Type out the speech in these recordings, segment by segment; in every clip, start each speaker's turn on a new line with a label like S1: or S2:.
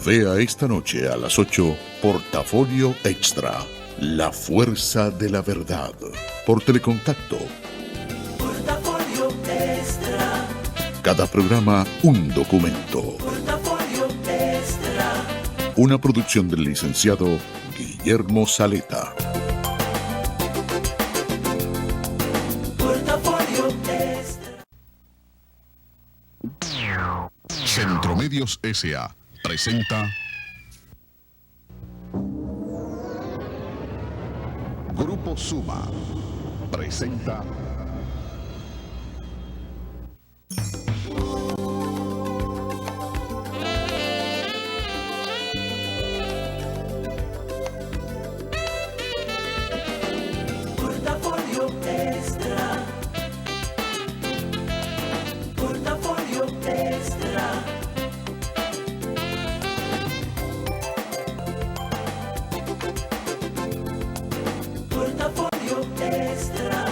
S1: Vea esta noche a las 8 Portafolio Extra, la fuerza de la verdad, por Telecontacto.
S2: Portafolio Extra.
S1: Cada programa un documento.
S2: Portafolio Extra.
S1: Una producción del licenciado Guillermo Saleta.
S2: Portafolio Extra.
S3: Centromedios S.A. presenta Grupo Suma presenta
S2: Portafolio Extra. Portafolio Extra. Portafolio Extra.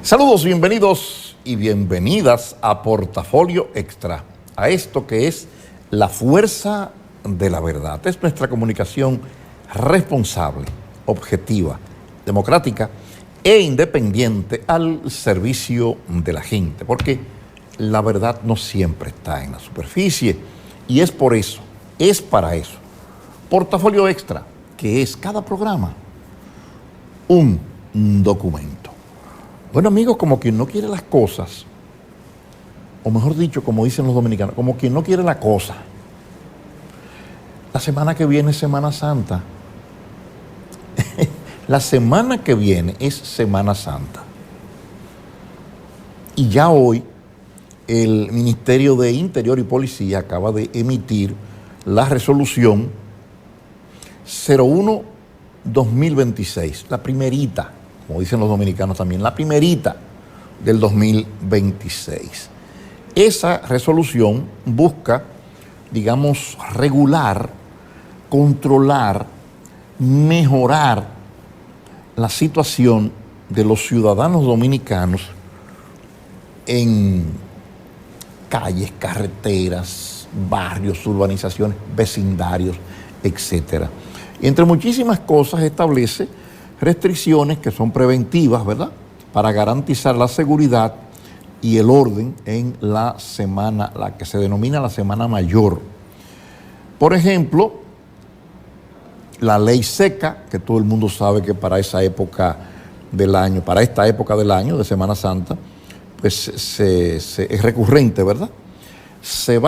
S4: Saludos, bienvenidos y bienvenidas a Portafolio Extra, a esto que es la fuerza de la verdad. Es nuestra comunicación responsable, objetiva, democrática e independiente al servicio de la gente, porque la verdad no siempre está en la superficie y es por eso, es para eso. Portafolio Extra, que es cada programa un documento. Bueno, amigos, como quien no quiere las cosas, o mejor dicho, como dicen los dominicanos, como quien no quiere la cosa. La semana que viene es Semana Santa. La semana que viene es Semana Santa. Y ya hoy el Ministerio de Interior y Policía acaba de emitir la resolución 01-2026, la primerita, como dicen los dominicanos también, la primerita del 2026. Esa resolución busca, digamos, regular, controlar, mejorar la situación de los ciudadanos dominicanos en calles, carreteras, barrios, urbanizaciones, vecindarios, etc. Y entre muchísimas cosas establece restricciones que son preventivas, ¿verdad?, para garantizar la seguridad y el orden en la semana, la que se denomina la Semana Mayor. Por ejemplo, la ley seca, que todo el mundo sabe que para esa época del año, para esta época del año de Semana Santa, pues es recurrente, ¿verdad? Se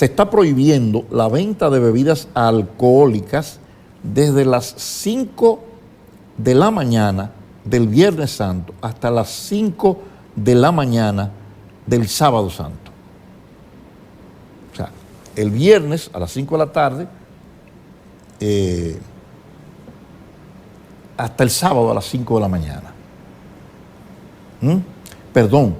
S4: está prohibiendo la venta de bebidas alcohólicas desde las 5 de la mañana del Viernes Santo hasta las 5 de la mañana del Sábado Santo. O sea, el viernes a las 5 de la tarde hasta el sábado a las 5 de la mañana. Perdón,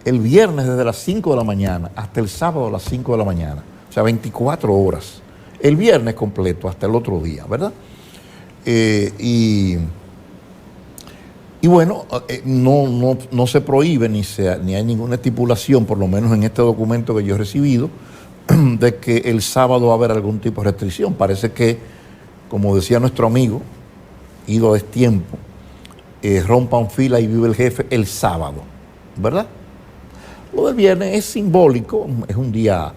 S4: el viernes desde las 5 de la mañana hasta el sábado a las 5 de la mañana. O sea, 24 horas. El viernes completo hasta el otro día, ¿verdad? Y bueno, no se prohíbe ni hay ninguna estipulación, por lo menos en este documento que yo he recibido, de que el sábado va a haber algún tipo de restricción. Parece que, como decía nuestro amigo, ido a destiempo, rompan fila y vive el jefe el sábado, ¿verdad? Lo del viernes es simbólico, es un día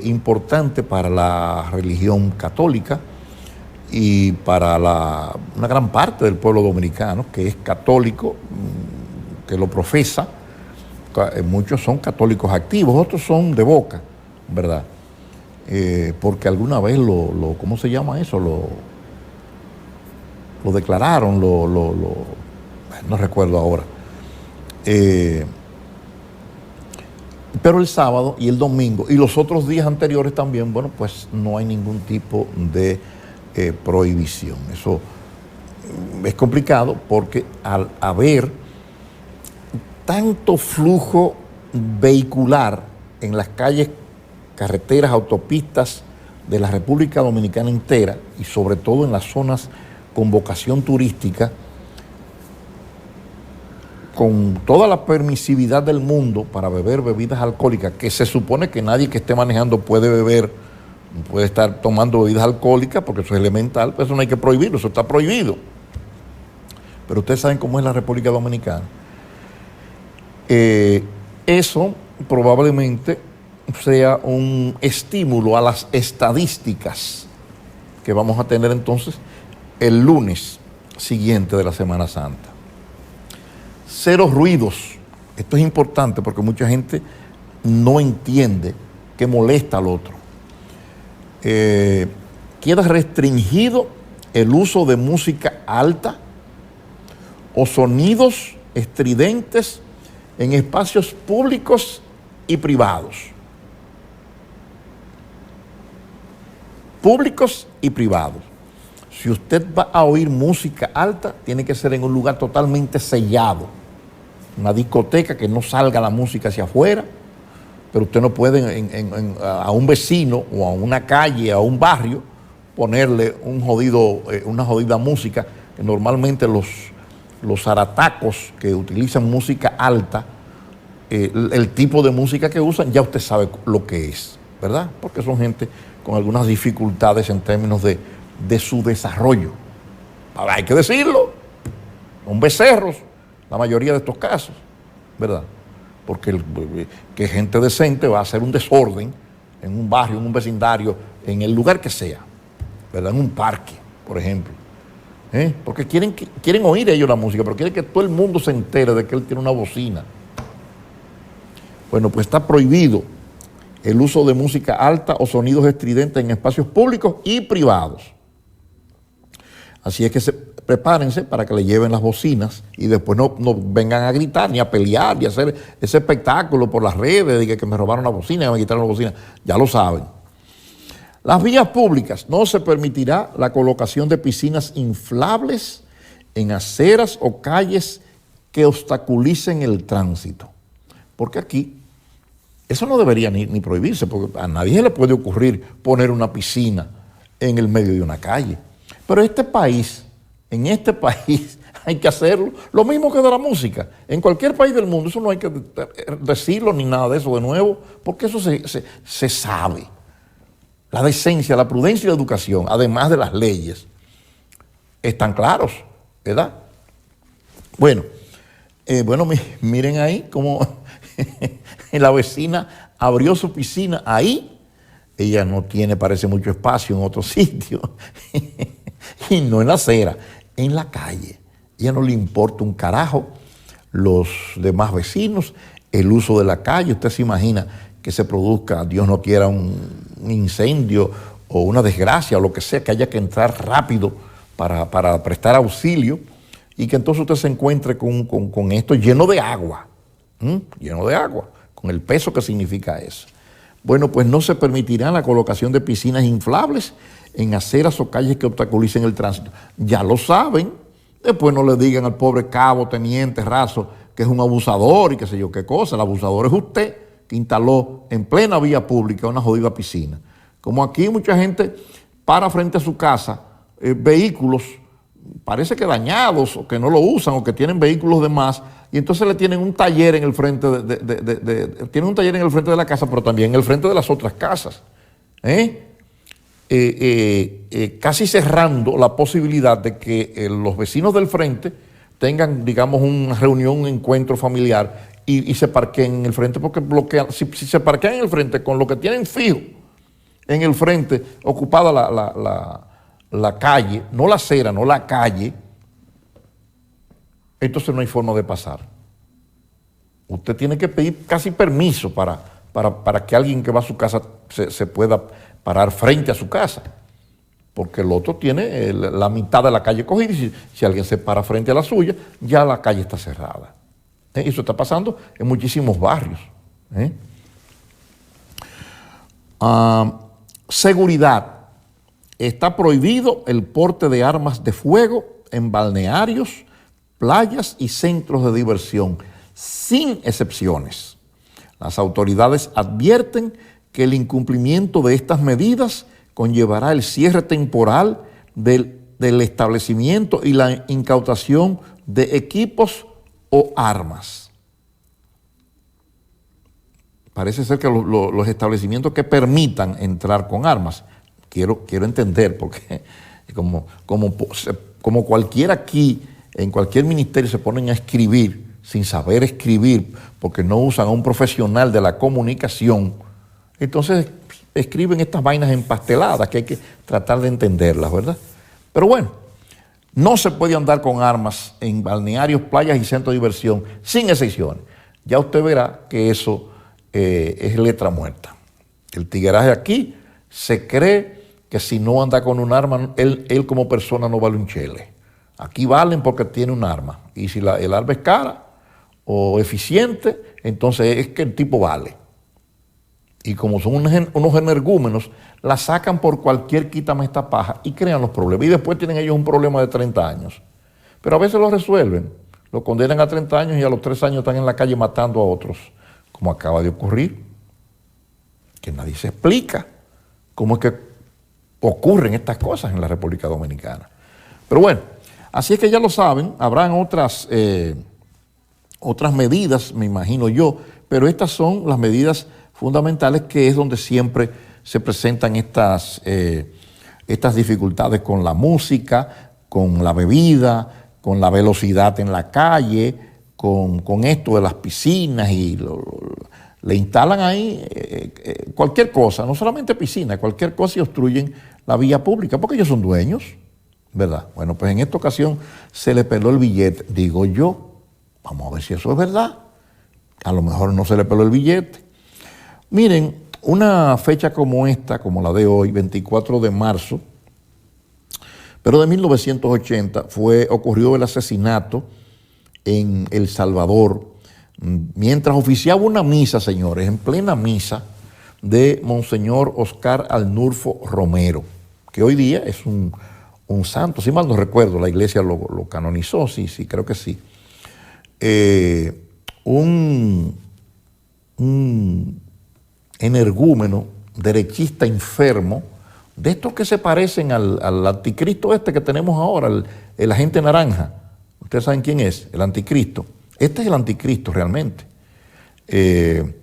S4: importante para la religión católica y para una gran parte del pueblo dominicano que es católico, que lo profesa. Muchos son católicos activos, otros son de boca, ¿verdad? Porque alguna vez ¿cómo se llama eso? Lo declararon, no recuerdo ahora. Pero el sábado y el domingo y los otros días anteriores también, bueno, pues no hay ningún tipo de prohibición. Eso es complicado porque al haber tanto flujo vehicular en las calles, carreteras, autopistas de la República Dominicana entera y sobre todo en las zonas con vocación turística, con toda la permisividad del mundo para beber bebidas alcohólicas, que se supone que nadie que esté manejando puede beber, puede estar tomando bebidas alcohólicas, porque eso es elemental, pero eso no hay que prohibirlo, eso está prohibido. Pero ustedes saben cómo es la República Dominicana. Eso probablemente sea un estímulo a las estadísticas que vamos a tener entonces el lunes siguiente de la Semana Santa. Cero ruidos. Esto es importante porque mucha gente no entiende que molesta al otro. Queda restringido el uso de música alta o sonidos estridentes en espacios públicos y privados. Públicos y privados. Si usted va a oír música alta, tiene que ser en un lugar totalmente sellado. Una discoteca que no salga la música hacia afuera, pero usted no puede a un vecino o a una calle, a un barrio, ponerle una jodida música, que normalmente los zaratacos que utilizan música alta, el tipo de música que usan, ya usted sabe lo que es, ¿verdad? Porque son gente con algunas dificultades en términos de su desarrollo. Ahora, hay que decirlo, son becerros la mayoría de estos casos, ¿verdad? Porque que gente decente va a hacer un desorden en un barrio, en un vecindario, en el lugar que sea, ¿verdad? En un parque, por ejemplo. Porque quieren oír ellos la música, pero quieren que todo el mundo se entere de que él tiene una bocina. Bueno, pues está prohibido el uso de música alta o sonidos estridentes en espacios públicos y privados. Así es que prepárense para que le lleven las bocinas y después no vengan a gritar, ni a pelear, ni a hacer ese espectáculo por las redes de que me robaron la bocina, que me quitaron la bocina. Ya lo saben. Las vías públicas, no se permitirá la colocación de piscinas inflables en aceras o calles que obstaculicen el tránsito. Porque aquí, eso no debería ni prohibirse, porque a nadie le puede ocurrir poner una piscina en el medio de una calle. Pero en este país hay que hacerlo, lo mismo que de la música. En cualquier país del mundo, eso no hay que decirlo ni nada de eso de nuevo, porque eso se sabe. La decencia, la prudencia y la educación, además de las leyes, están claros, ¿verdad? Bueno, miren ahí cómo la vecina abrió su piscina ahí. Ella no tiene, parece, mucho espacio en otro sitio. Y no en la acera, en la calle. Ella no le importa un carajo los demás vecinos, el uso de la calle. Usted se imagina que se produzca, Dios no quiera, un incendio o una desgracia o lo que sea, que haya que entrar rápido para prestar auxilio y que entonces usted se encuentre con esto lleno de agua, con el peso que significa eso. Bueno, pues no se permitirá la colocación de piscinas inflables en aceras o calles que obstaculicen el tránsito. Ya lo saben. Después no le digan al pobre cabo, teniente, raso, que es un abusador y qué sé yo qué cosa. El abusador es usted, que instaló en plena vía pública una jodida piscina. Como aquí mucha gente para frente a su casa vehículos, parece que dañados, o que no lo usan, o que tienen vehículos de más, y entonces le tienen un taller en el frente tienen un taller en el frente de la casa, pero también en el frente de las otras casas. Casi cerrando la posibilidad de que los vecinos del frente tengan, digamos, una reunión, un encuentro familiar y se parqueen en el frente, porque bloquean. Si se parquean en el frente con lo que tienen fijo en el frente, ocupada la calle, no la acera, no la calle, entonces no hay forma de pasar. Usted tiene que pedir casi permiso para que alguien que va a su casa se pueda parar frente a su casa, porque el otro tiene la mitad de la calle cogida y si alguien se para frente a la suya, ya la calle está cerrada. Eso está pasando en muchísimos barrios. Seguridad. Está prohibido el porte de armas de fuego en balnearios, playas y centros de diversión. sin excepciones. Las autoridades advierten que el incumplimiento de estas medidas conllevará el cierre temporal del establecimiento y la incautación de equipos o armas. Parece ser que los establecimientos que permitan entrar con armas, quiero entender, porque como cualquiera aquí, en cualquier ministerio se ponen a escribir sin saber escribir, porque no usan a un profesional de la comunicación, entonces escriben estas vainas empasteladas que hay que tratar de entenderlas, ¿verdad? Pero bueno, no se puede andar con armas en balnearios, playas y centros de diversión, sin excepciones. Ya usted verá que eso es letra muerta. El tigueraje aquí se cree que si no anda con un arma, él como persona no vale un chele. Aquí valen porque tiene un arma. Y si el arma es cara o eficiente, entonces es que el tipo vale. Y como son unos energúmenos, la sacan por cualquier quítame esta paja y crean los problemas. Y después tienen ellos un problema de 30 años. Pero a veces lo resuelven. Lo condenan a 30 años y a los 3 años están en la calle matando a otros. Como acaba de ocurrir. Que nadie se explica cómo es que ocurren estas cosas en la República Dominicana. Pero bueno, así es que ya lo saben, habrán otras medidas, me imagino yo, pero estas son las medidas fundamentales, que es donde siempre se presentan estas dificultades con la música, con la bebida, con la velocidad en la calle, con esto de las piscinas y le instalan ahí cualquier cosa, no solamente piscina, cualquier cosa, y obstruyen la vía pública, porque ellos son dueños, ¿verdad? Bueno, pues en esta ocasión se le peló el billete, digo yo, vamos a ver si eso es verdad, a lo mejor no se le peló el billete. Miren, una fecha como esta, como la de hoy, 24 de marzo, pero de 1980, ocurrió el asesinato en El Salvador, mientras oficiaba una misa, señores, en plena misa, de Monseñor Oscar Arnulfo Romero, que hoy día es un santo, si mal no recuerdo, la iglesia lo canonizó, sí, creo que sí. Un energúmeno, derechista enfermo, de estos que se parecen al anticristo este que tenemos ahora, el agente naranja. Ustedes saben quién es, el anticristo. Este es el anticristo realmente. Que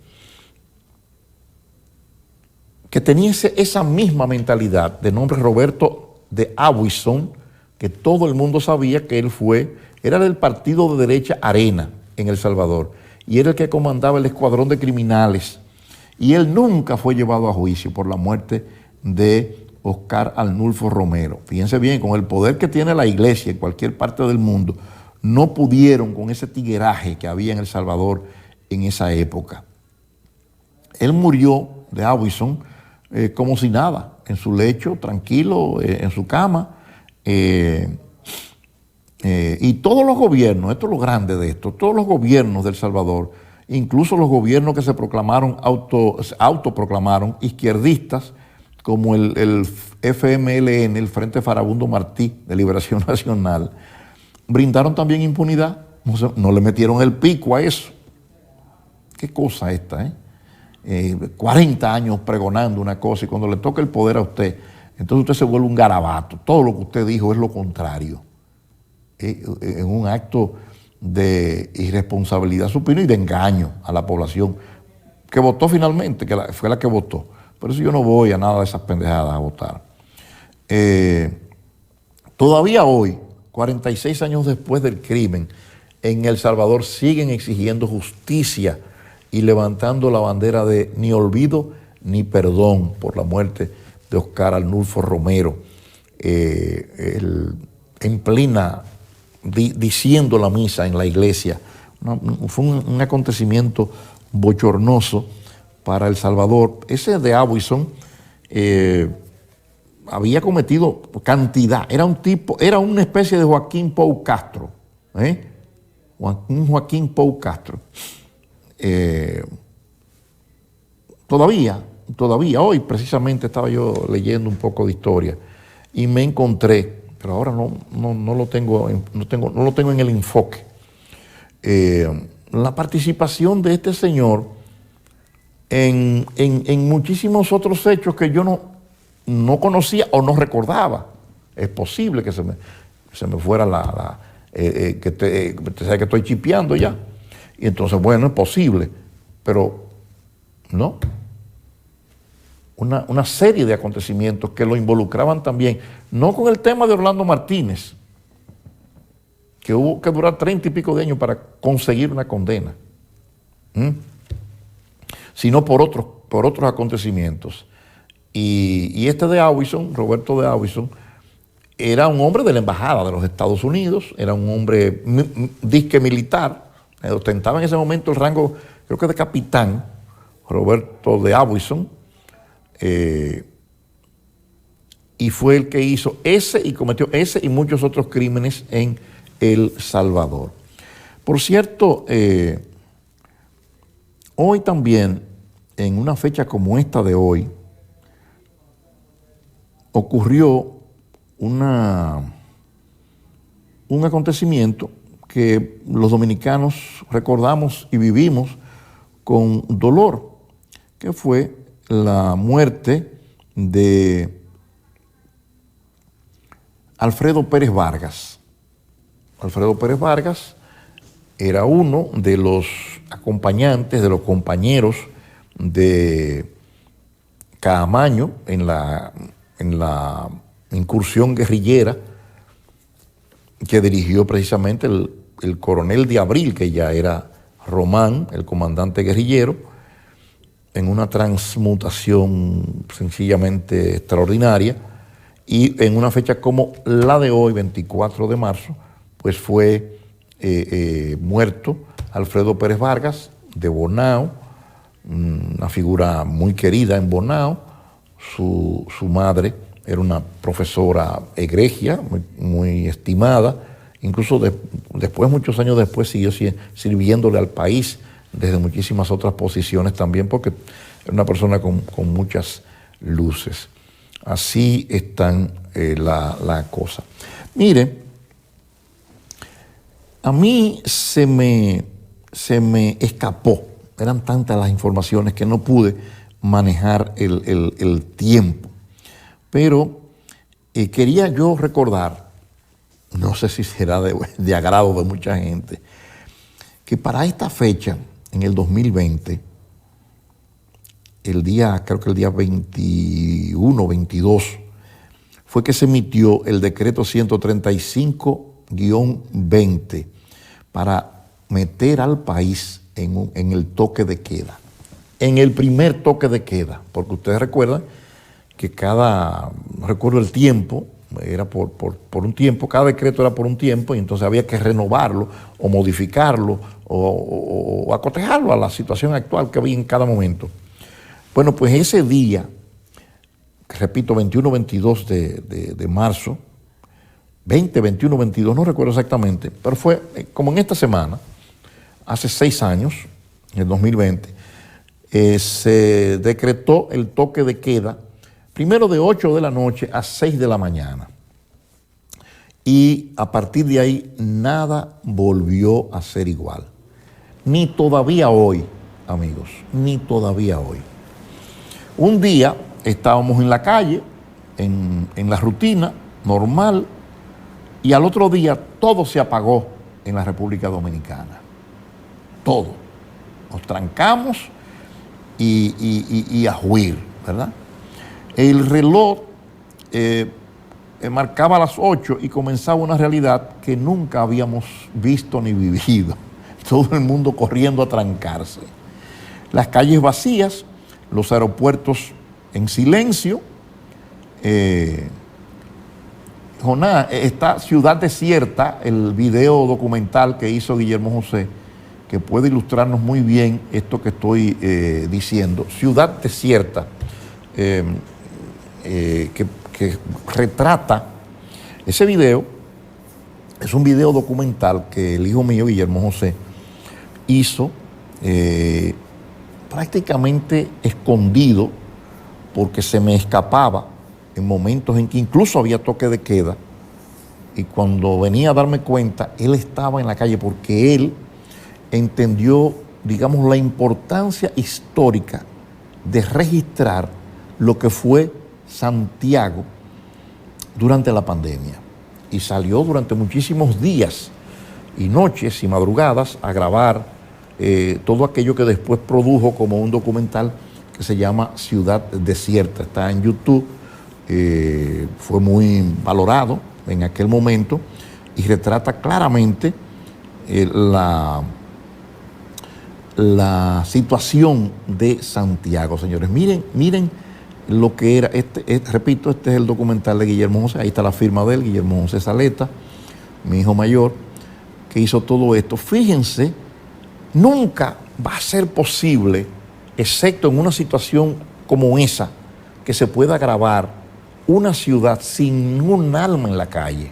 S4: tenía esa misma mentalidad, de nombre Roberto de Abuison, que todo el mundo sabía que él era del partido de derecha Arena en El Salvador, y era el que comandaba el escuadrón de criminales. Y él nunca fue llevado a juicio por la muerte de Oscar Arnulfo Romero. Fíjense bien, con el poder que tiene la iglesia en cualquier parte del mundo, no pudieron con ese tigueraje que había en El Salvador en esa época. Él murió de Abuison como si nada, en su lecho, tranquilo, en su cama. Y todos los gobiernos, esto es lo grande de esto, todos los gobiernos de El Salvador, incluso los gobiernos que se proclamaron, autoproclamaron izquierdistas, como el FMLN, el Frente Farabundo Martí de Liberación Nacional, brindaron también impunidad, no le metieron el pico a eso. Qué cosa esta, 40 años pregonando una cosa, y cuando le toca el poder a usted, entonces usted se vuelve un garabato. Todo lo que usted dijo es lo contrario. En un acto de irresponsabilidad supina y de engaño a la población que votó finalmente, que fue la que votó. Por eso yo no voy a nada de esas pendejadas a votar. Todavía hoy, 46 años después del crimen, en El Salvador siguen exigiendo justicia y levantando la bandera de ni olvido ni perdón por la muerte de Oscar Arnulfo Romero, en plena, diciendo la misa en la iglesia. Fue un acontecimiento bochornoso para El Salvador. Ese de Abuison había cometido cantidad, era una especie de Joaquín Pou Castro, un Joaquín Pou Castro. Todavía hoy precisamente estaba yo leyendo un poco de historia y me encontré, pero ahora no lo tengo en el enfoque, la participación de este señor en muchísimos otros hechos que yo no conocía o no recordaba. Es posible que se me fuera sabe que estoy chipeando ya. Y entonces, bueno, es posible, pero no. Una serie de acontecimientos que lo involucraban también, no con el tema de Orlando Martínez, que hubo que durar 30 y pico de años para conseguir una condena, sino por otros acontecimientos. Y este de Howison, Roberto de Howison, era un hombre de la embajada de los Estados Unidos, era un hombre disque militar, ostentaba en ese momento el rango, creo que de capitán, Roberto de Howison, y fue el que hizo cometió ese y muchos otros crímenes en El Salvador. Por cierto, hoy también, en una fecha como esta de hoy, ocurrió un acontecimiento que los dominicanos recordamos y vivimos con dolor, que fue la muerte de Alfredo Pérez Vargas. Alfredo Pérez Vargas era uno de los acompañantes, de los compañeros de Caamaño en la incursión guerrillera que dirigió precisamente el coronel de Abril, que ya era Román, el comandante guerrillero, en una transmutación sencillamente extraordinaria, y en una fecha como la de hoy, 24 de marzo, pues fue muerto Alfredo Pérez Vargas de Bonao, una figura muy querida en Bonao. Su madre era una profesora egregia, muy estimada, incluso después, muchos años después, siguió sirviéndole al país desde muchísimas otras posiciones también, porque era una persona con muchas luces. Así están la cosa. Mire, a mí se me escapó, eran tantas las informaciones que no pude manejar el tiempo, pero quería yo recordar, no sé si será de agrado de mucha gente, que para esta fecha, en el 2020, creo que el día 21, 22, fue que se emitió el decreto 135-20 para meter al país en el toque de queda, en el primer toque de queda, porque ustedes recuerdan que no recuerdo el tiempo, era por un tiempo, cada decreto era por un tiempo, y entonces había que renovarlo o modificarlo o acotejarlo a la situación actual que había en cada momento. Bueno, pues ese día, repito, 21-22 de marzo, 21-22, no recuerdo exactamente, pero fue como en esta semana, hace 6 años, en el 2020, se decretó el toque de queda, primero de 8 de la noche a 6 de la mañana. Y a partir de ahí nada volvió a ser igual. Ni todavía hoy, amigos, ni todavía hoy. Un día estábamos en la calle, en la rutina normal, y al otro día todo se apagó en la República Dominicana. Todo. Nos trancamos y a huir, ¿verdad? El reloj marcaba las 8 y comenzaba una realidad que nunca habíamos visto ni vivido. Todo el mundo corriendo a trancarse. Las calles vacías, los aeropuertos en silencio. Jonás, esta ciudad desierta, el video documental que hizo Guillermo José, que puede ilustrarnos muy bien esto que estoy diciendo. Ciudad desierta, que retrata ese video. Es un video documental que el hijo mío, Guillermo José, hizo prácticamente escondido, porque se me escapaba en momentos en que incluso había toque de queda, y cuando venía a darme cuenta, él estaba en la calle, porque él entendió, digamos, la importancia histórica de registrar lo que fue Santiago durante la pandemia. Y salió durante muchísimos días y noches y madrugadas a grabar todo aquello que después produjo como un documental que se llama Ciudad Desierta. Está en YouTube, fue muy valorado en aquel momento y retrata claramente la situación de Santiago, señores. Miren lo que era, repito, este es el documental de Guillermo José, ahí está la firma de él, Guillermo José Saleta, mi hijo mayor, que hizo todo esto. Fíjense, nunca va a ser posible, excepto en una situación como esa, que se pueda grabar una ciudad sin ningún alma en la calle.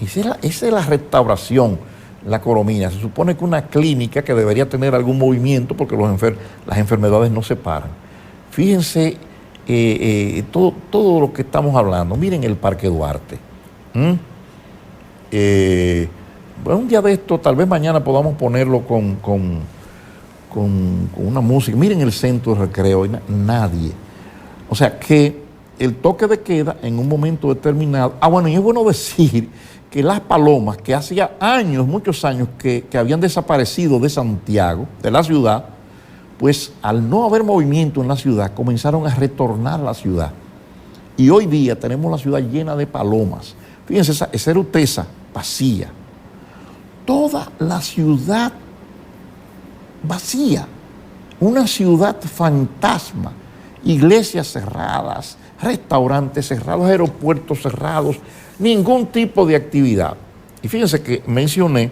S4: Esa es la restauración, la Coromina. Se supone que una clínica que debería tener algún movimiento porque las enfermedades no se paran. Fíjense todo lo que estamos hablando. Miren el Parque Duarte. Bueno, un día de esto, tal vez mañana podamos ponerlo con una música. Miren el centro de recreo, nadie. O sea que el toque de queda en un momento determinado. Bueno, y es bueno decir que las palomas, que hacía años, muchos años, que habían desaparecido de Santiago, de la ciudad, pues al no haber movimiento en la ciudad, comenzaron a retornar a la ciudad. Y hoy día tenemos la ciudad llena de palomas. Fíjense, esa era Utesa, vacía. Toda la ciudad vacía. Una ciudad fantasma. Iglesias cerradas, restaurantes cerrados, aeropuertos cerrados, ningún tipo de actividad. Y fíjense que mencioné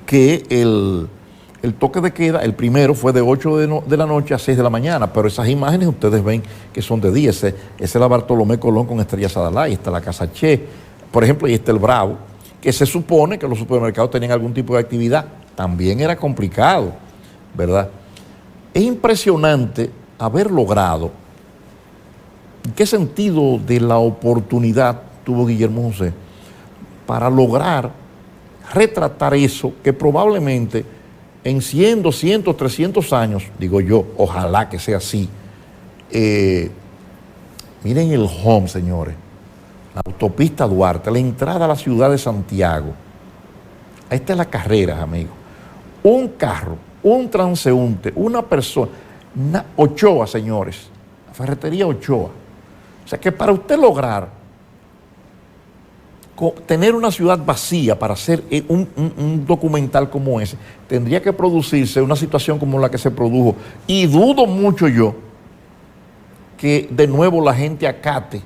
S4: que el toque de queda, el primero fue de 8 de la noche a 6 de la mañana, pero esas imágenes ustedes ven que son de día. Ese es la Bartolomé Colón con Estrella Sadalá, ahí está la Casa Che, por ejemplo, ahí está el Bravo, que se supone que los supermercados tenían algún tipo de actividad. También era complicado, ¿verdad? Es impresionante haber logrado. ¿En qué sentido de la oportunidad tuvo Guillermo José para lograr retratar eso que probablemente en 100, 200, 300 años, digo yo, ojalá que sea así? Miren el home, señores, la autopista Duarte, la entrada a la ciudad de Santiago. Ahí está la carrera, amigos. Un carro, un transeúnte, una persona, Ochoa, señores, la ferretería Ochoa. O sea que para usted lograr tener una ciudad vacía para hacer un documental como ese, tendría que producirse una situación como la que se produjo. Y dudo mucho yo que de nuevo la gente acate,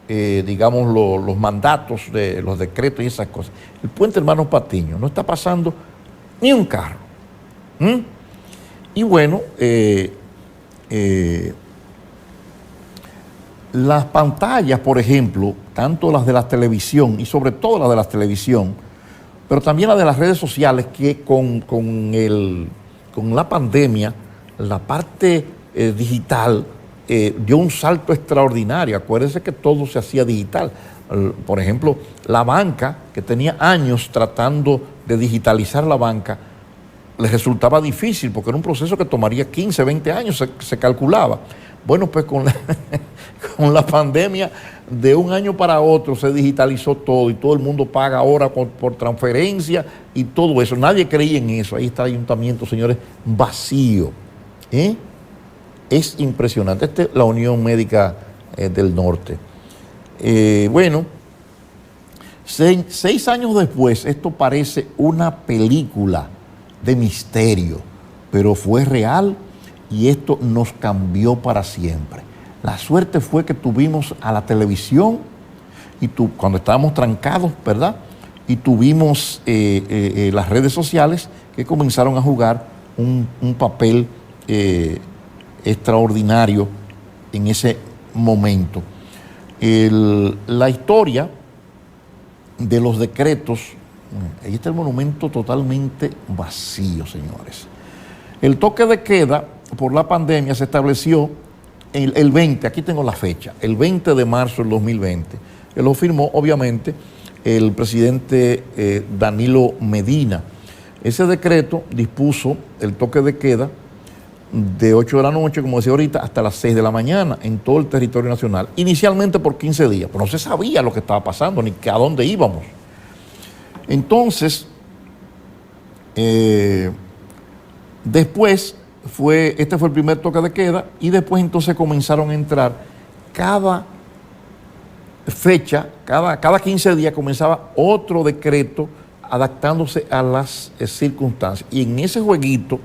S4: digamos, los mandatos, de los decretos y esas cosas. El puente Hermanos Patiño no está pasando ni un carro. Y bueno, las pantallas, por ejemplo, tanto las de la televisión y sobre todo las de la televisión, pero también las de las redes sociales, que con la pandemia, la parte digital dio un salto extraordinario. Acuérdense que todo se hacía digital. Por ejemplo, la banca, que tenía años tratando de digitalizar la banca, les resultaba difícil porque era un proceso que tomaría 15, 20 años, se calculaba. Bueno, pues con la pandemia, de un año para otro se digitalizó todo y todo el mundo paga ahora por transferencia y todo eso. Nadie creía en eso. Ahí está el ayuntamiento, señores, vacío. Es impresionante. Esta es la Unión Médica del Norte. Bueno, 6 años después, esto parece una película de misterio, pero fue real y esto nos cambió para siempre. La suerte fue que tuvimos a la televisión y cuando estábamos trancados, ¿verdad? Y tuvimos las redes sociales que comenzaron a jugar un papel extraordinario en ese momento. La historia de los decretos, ahí está el monumento totalmente vacío, señores. El toque de queda por la pandemia se estableció el 20, aquí tengo la fecha, el 20 de marzo del 2020. Él lo firmó, obviamente, el presidente Danilo Medina. Ese decreto dispuso el toque de queda de 8 de la noche, como decía ahorita, hasta las 6 de la mañana en todo el territorio nacional, inicialmente por 15 días, pero no se sabía lo que estaba pasando ni a dónde íbamos. Entonces, después este fue el primer toque de queda y después entonces comenzaron a entrar cada fecha, cada 15 días comenzaba otro decreto adaptándose a las circunstancias. Y en ese jueguito,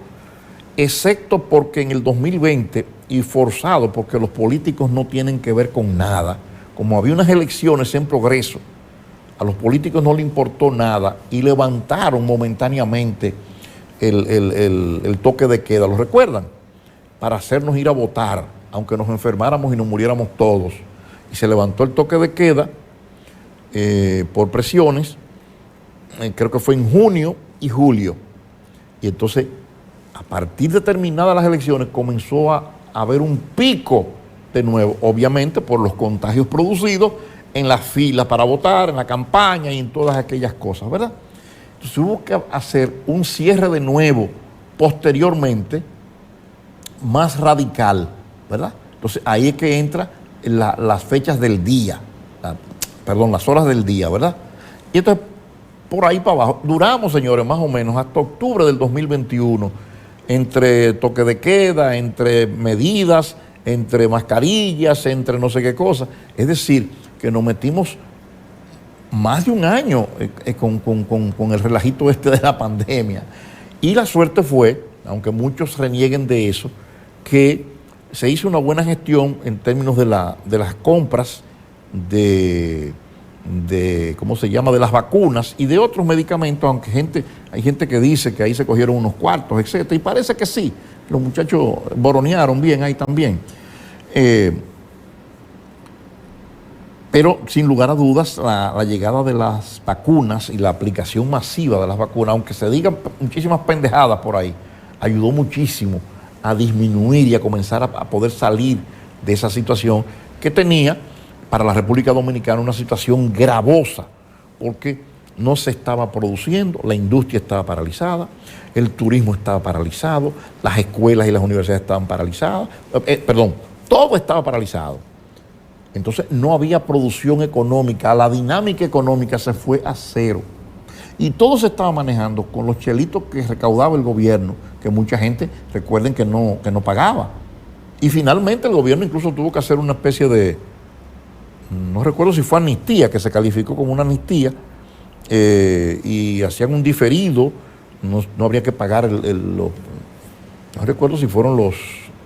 S4: excepto porque en el 2020, y forzado porque los políticos no tienen que ver con nada, como había unas elecciones en progreso, a los políticos no les importó nada y levantaron momentáneamente el toque de queda, ¿lo recuerdan? Para hacernos ir a votar, aunque nos enfermáramos y nos muriéramos todos. Y se levantó el toque de queda por presiones, creo que fue en junio y julio. Y entonces, a partir de terminadas las elecciones, comenzó a haber un pico de nuevo, obviamente por los contagios producidos en las filas para votar, en la campaña y en todas aquellas cosas, ¿verdad? Entonces hubo que hacer un cierre de nuevo posteriormente, más radical, ¿verdad? Entonces ahí es que entra las fechas del día, las horas del día, ¿verdad? Y entonces por ahí para abajo, duramos, señores, más o menos hasta octubre del 2021, entre toque de queda, entre medidas, entre mascarillas, entre no sé qué cosa. Es decir, que nos metimos más de un año con el relajito este de la pandemia. Y la suerte fue, aunque muchos renieguen de eso, que se hizo una buena gestión en términos de las compras de ¿cómo se llama?, de las vacunas y de otros medicamentos, aunque hay gente que dice que ahí se cogieron unos cuartos, etcétera, y parece que sí, los muchachos boronearon bien ahí también. Pero sin lugar a dudas, la llegada de las vacunas y la aplicación masiva de las vacunas, aunque se digan muchísimas pendejadas por ahí, ayudó muchísimo a disminuir y a comenzar a poder salir de esa situación que tenía para la República Dominicana una situación gravosa, porque no se estaba produciendo, la industria estaba paralizada, el turismo estaba paralizado, las escuelas y las universidades estaban paralizadas, todo estaba paralizado. Entonces no había producción económica, la dinámica económica se fue a cero. Y todo se estaba manejando con los chelitos que recaudaba el gobierno, que mucha gente, recuerden que no pagaba. Y finalmente el gobierno incluso tuvo que hacer una especie de, no recuerdo si fue amnistía, que se calificó como una amnistía, y hacían un diferido, no habría que pagar no recuerdo si fueron los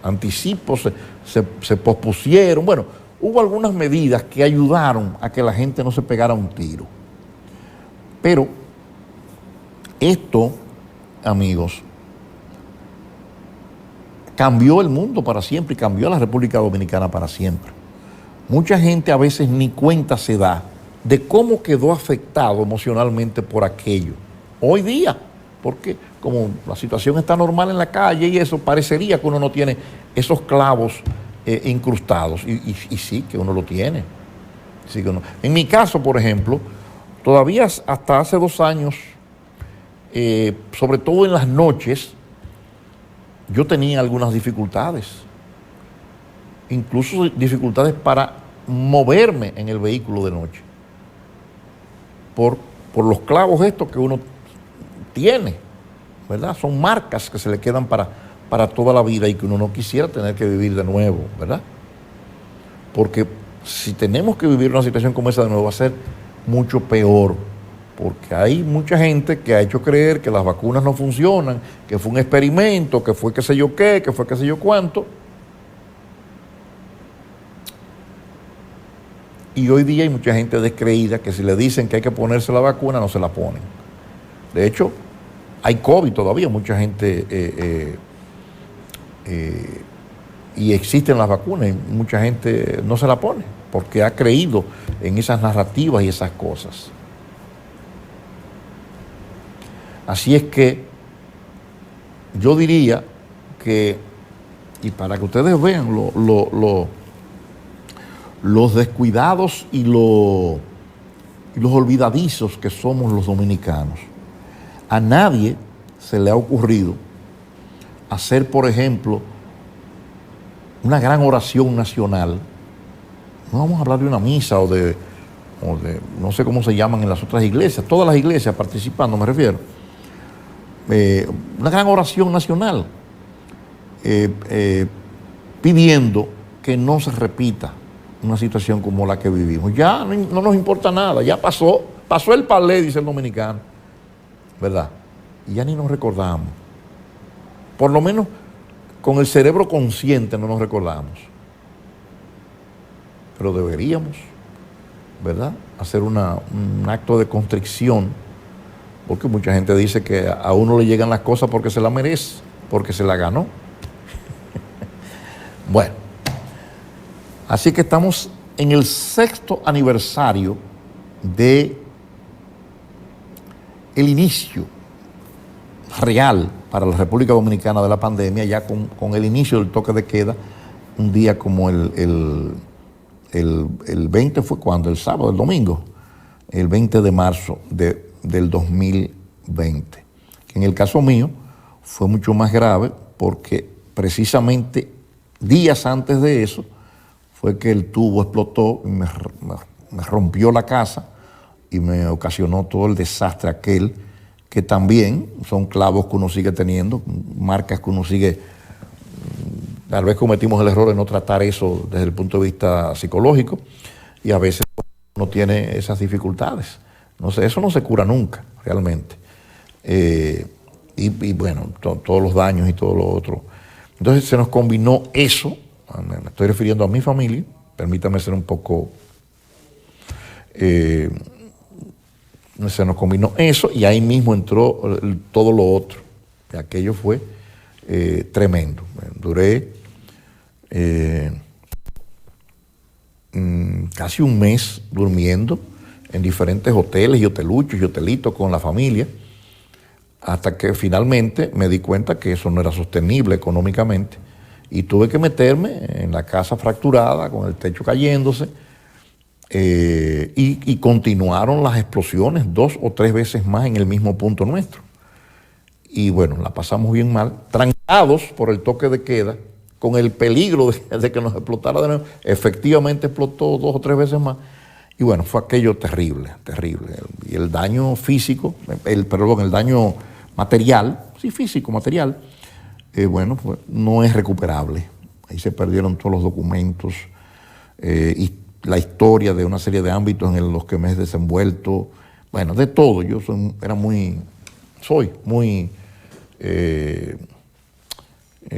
S4: anticipos, se pospusieron, bueno, hubo algunas medidas que ayudaron a que la gente no se pegara un tiro. Pero esto, amigos, cambió el mundo para siempre y cambió a la República Dominicana para siempre. Mucha gente a veces ni cuenta se da de cómo quedó afectado emocionalmente por aquello. Hoy día, porque como la situación está normal en la calle y eso, parecería que uno no tiene esos clavos incrustados. Y sí, que uno lo tiene. Sí que uno. En mi caso, por ejemplo, todavía hasta hace 2 años, sobre todo en las noches, yo tenía algunas dificultades. Incluso dificultades para moverme en el vehículo de noche. Por los clavos estos que uno tiene, ¿verdad? Son marcas que se le quedan para toda la vida y que uno no quisiera tener que vivir de nuevo, ¿verdad? Porque si tenemos que vivir una situación como esa de nuevo va a ser mucho peor, porque hay mucha gente que ha hecho creer que las vacunas no funcionan, que fue un experimento, que fue qué sé yo qué, que fue qué sé yo cuánto. Y hoy día hay mucha gente descreída que si le dicen que hay que ponerse la vacuna, no se la ponen. De hecho, hay COVID todavía, mucha gente, y existen las vacunas, y mucha gente no se la pone, porque ha creído en esas narrativas y esas cosas. Así es que yo diría que, y para que ustedes vean los descuidados y los olvidadizos que somos los dominicanos, a nadie se le ha ocurrido hacer, por ejemplo, una gran oración nacional? No vamos a hablar de una misa o de no sé cómo se llaman en las otras iglesias, todas las iglesias participando, me refiero. Una gran oración nacional, pidiendo que no se repita una situación como la que vivimos. Ya no nos importa nada, ya pasó el palé, dice el dominicano, ¿verdad? Y ya ni nos recordamos. Por lo menos con el cerebro consciente no nos recordamos. Pero deberíamos, ¿verdad?, hacer un acto de contrición, porque mucha gente dice que a uno le llegan las cosas porque se la merece, porque se la ganó. Bueno, así que estamos en el 6º aniversario de el inicio real para la República Dominicana de la pandemia, ya con el inicio del toque de queda, un día como el 20 fue cuando, el sábado, el domingo, el 20 de marzo del 2020. Que en el caso mío fue mucho más grave porque precisamente días antes de eso fue que el tubo explotó y me rompió la casa y me ocasionó todo el desastre aquel, que también son clavos que uno sigue teniendo, marcas que uno sigue. Tal vez cometimos el error de no tratar eso desde el punto de vista psicológico y a veces uno tiene esas dificultades. No sé, eso no se cura nunca, realmente. Y bueno, todos los daños y todo lo otro. Entonces se nos combinó eso, me estoy refiriendo a mi familia, permítame ser un poco... se nos combinó eso y ahí mismo entró todo lo otro. Y aquello fue tremendo. Duré casi un mes durmiendo en diferentes hoteles y hoteluchos y hotelitos con la familia, hasta que finalmente me di cuenta que eso no era sostenible económicamente y tuve que meterme en la casa fracturada con el techo cayéndose. Y continuaron las explosiones 2 o 3 veces más en el mismo punto nuestro. Y bueno, la pasamos bien mal, trancados por el toque de queda, con el peligro de que nos explotara de nuevo. Efectivamente explotó 2 o 3 veces más. Y bueno, fue aquello terrible, terrible. Y el daño físico, el daño material, sí, físico, material, bueno, pues no es recuperable. Ahí se perdieron todos los documentos y la historia de una serie de ámbitos en los que me he desenvuelto, bueno, de todo. Yo soy muy,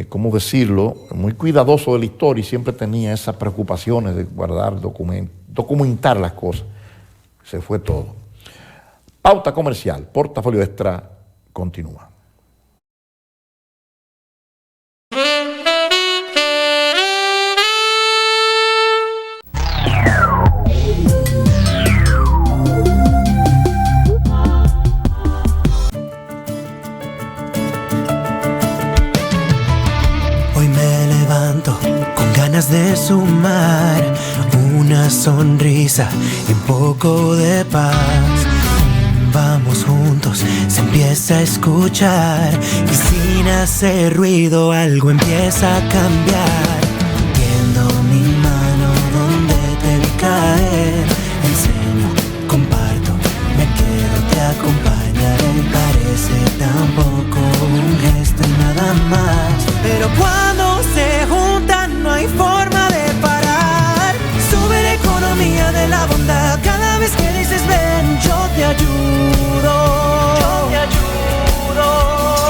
S4: ¿cómo decirlo?, muy cuidadoso de la historia y siempre tenía esas preocupaciones de guardar documentar las cosas. Se fue todo. Pauta comercial, Portafolio Extra continúa.
S5: De sumar una sonrisa y un poco de paz. Vamos juntos, se empieza a escuchar y sin hacer ruido algo empieza a cambiar. Tiendo mi mano donde te vi caer, enseño, comparto, me quedo, te acompañaré. Parece tan poco un gesto y nada más, pero cuando se juntan no hay forma de parar. Sube la economía de la bondad cada vez que dices ven, yo te ayudo. Yo te ayudo.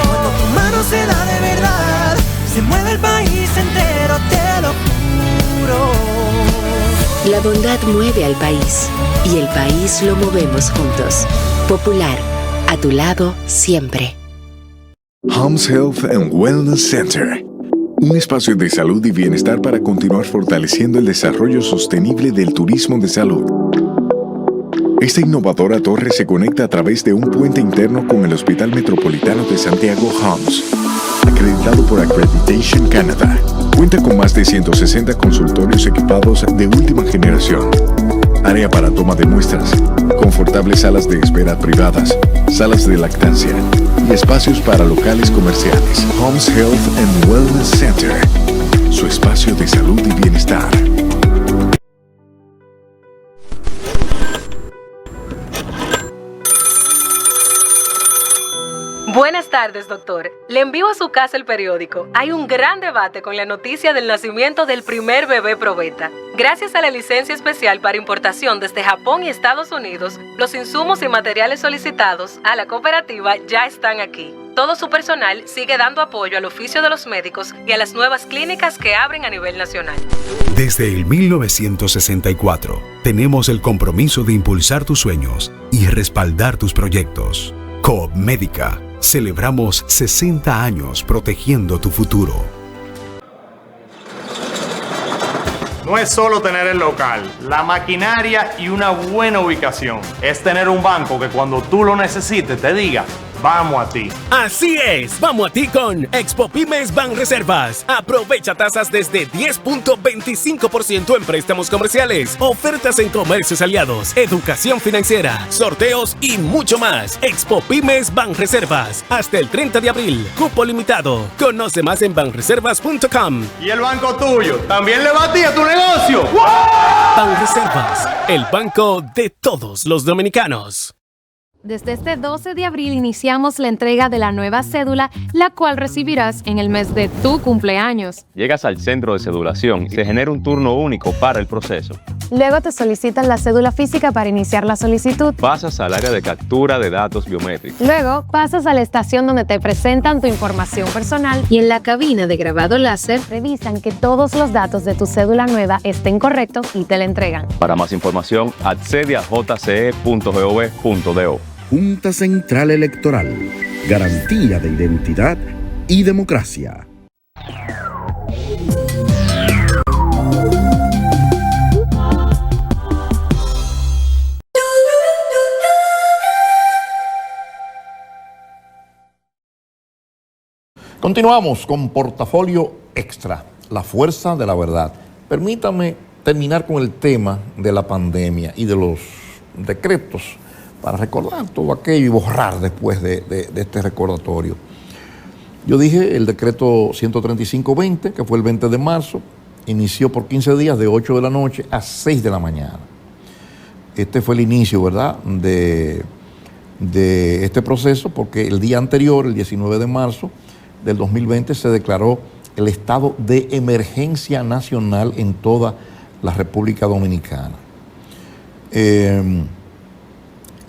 S5: Cuando tu mano se da de verdad, se mueve el país entero, te lo juro.
S6: La bondad mueve al país y el país lo movemos juntos. Popular, a tu lado siempre.
S7: Homs Health and Wellness Center. Un espacio de salud y bienestar para continuar fortaleciendo el desarrollo sostenible del turismo de salud. Esta innovadora torre se conecta a través de un puente interno con el Hospital Metropolitano de Santiago Homs, acreditado por Accreditation Canada. Cuenta con más de 160 consultorios equipados de última generación, área para toma de muestras, confortables salas de espera privadas, salas de lactancia y espacios para locales comerciales. Homes Health and Wellness Center, su espacio de salud y bienestar.
S8: Buenas tardes, doctor. Le envío a su casa el periódico. Hay un gran debate con la noticia del nacimiento del primer bebé probeta. Gracias a la licencia especial para importación desde Japón y Estados Unidos, los insumos y materiales solicitados a la cooperativa ya están aquí. Todo su personal sigue dando apoyo al oficio de los médicos y a las nuevas clínicas que abren a nivel nacional.
S9: Desde el 1964, tenemos el compromiso de impulsar tus sueños y respaldar tus proyectos. Coop Médica. Celebramos 60 años protegiendo tu futuro.
S10: No es solo tener el local, la maquinaria y una buena ubicación. Es tener un banco que cuando tú lo necesites te diga, vamos a ti.
S11: Así es, vamos a ti con Expo Pymes Banreservas. Aprovecha tasas desde 10.25% en préstamos comerciales, ofertas en comercios aliados, educación financiera, sorteos y mucho más. Expo Pymes Banreservas, hasta el 30 de abril, cupo limitado. Conoce más en banreservas.com.
S10: ¿Y el banco tuyo también le va a ti a tu negocio?
S11: Banreservas, el banco de todos los dominicanos.
S12: Desde este 12 de abril iniciamos la entrega de la nueva cédula, la cual recibirás en el mes de tu cumpleaños.
S13: Llegas al centro de cedulación y se genera un turno único para el proceso.
S12: Luego te solicitan la cédula física para iniciar la solicitud.
S13: Pasas al área de captura de datos biométricos.
S12: Luego pasas a la estación donde te presentan tu información personal
S6: y en la cabina de grabado láser
S12: revisan que todos los datos de tu cédula nueva estén correctos y te la entregan.
S13: Para más información, accede a jce.gov.do.
S14: Junta Central Electoral, garantía de identidad y democracia.
S4: Continuamos con Portafolio Extra, la fuerza de la verdad. Permítame terminar con el tema de la pandemia y de los decretos para recordar todo aquello y borrar después de este recordatorio. Yo dije el decreto 135-20, que fue el 20 de marzo, inició por 15 días de 8 de la noche a 6 de la mañana. Este fue el inicio, ¿verdad?, de este proceso, porque el día anterior, el 19 de marzo del 2020, se declaró el estado de emergencia nacional en toda la República Dominicana.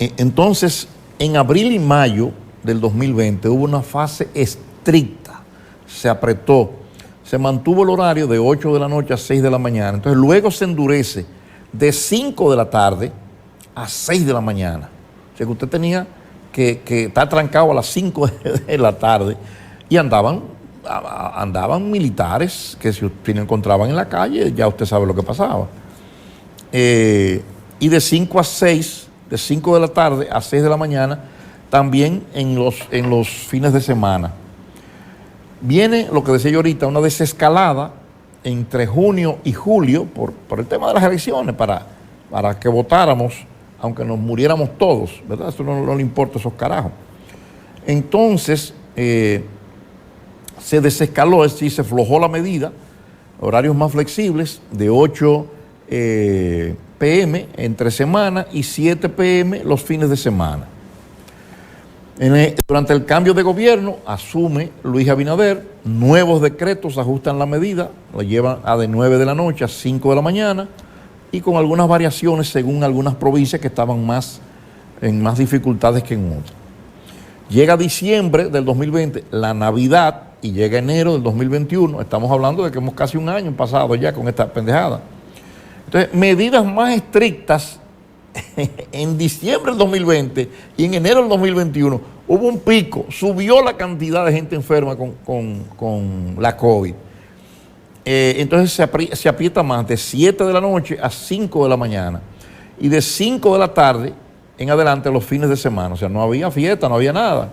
S4: Entonces, en abril y mayo del 2020 hubo una fase estricta, se apretó, se mantuvo el horario de 8 de la noche a 6 de la mañana. Entonces luego se endurece de 5 de la tarde a 6 de la mañana. O sea que usted tenía que estar trancado a las 5 de la tarde y andaban militares que si usted lo encontraban en la calle, ya usted sabe lo que pasaba. Y de 5 a 6, de 5 de la tarde a 6 de la mañana, también en los fines de semana. Viene, lo que decía yo ahorita, una desescalada entre junio y julio por el tema de las elecciones, para que votáramos, aunque nos muriéramos todos, ¿verdad? Eso no le importa a esos carajos. Entonces, se desescaló, es decir, se aflojó la medida, horarios más flexibles, de 8 p.m. entre semana y 7 p.m. los fines de semana. Durante el cambio de gobierno asume Luis Abinader, nuevos decretos ajustan la medida, la llevan a de 9 de la noche a 5 de la mañana y con algunas variaciones según algunas provincias que estaban en más dificultades que en otras. Llega diciembre del 2020, la Navidad, y llega enero del 2021, estamos hablando de que hemos casi un año pasado ya con esta pendejada. Entonces, medidas más estrictas en diciembre del 2020 y en enero del 2021 hubo un pico, subió la cantidad de gente enferma con la COVID. Entonces se aprieta más de 7 de la noche a 5 de la mañana y de 5 de la tarde en adelante los fines de semana. O sea, no había fiesta, no había nada.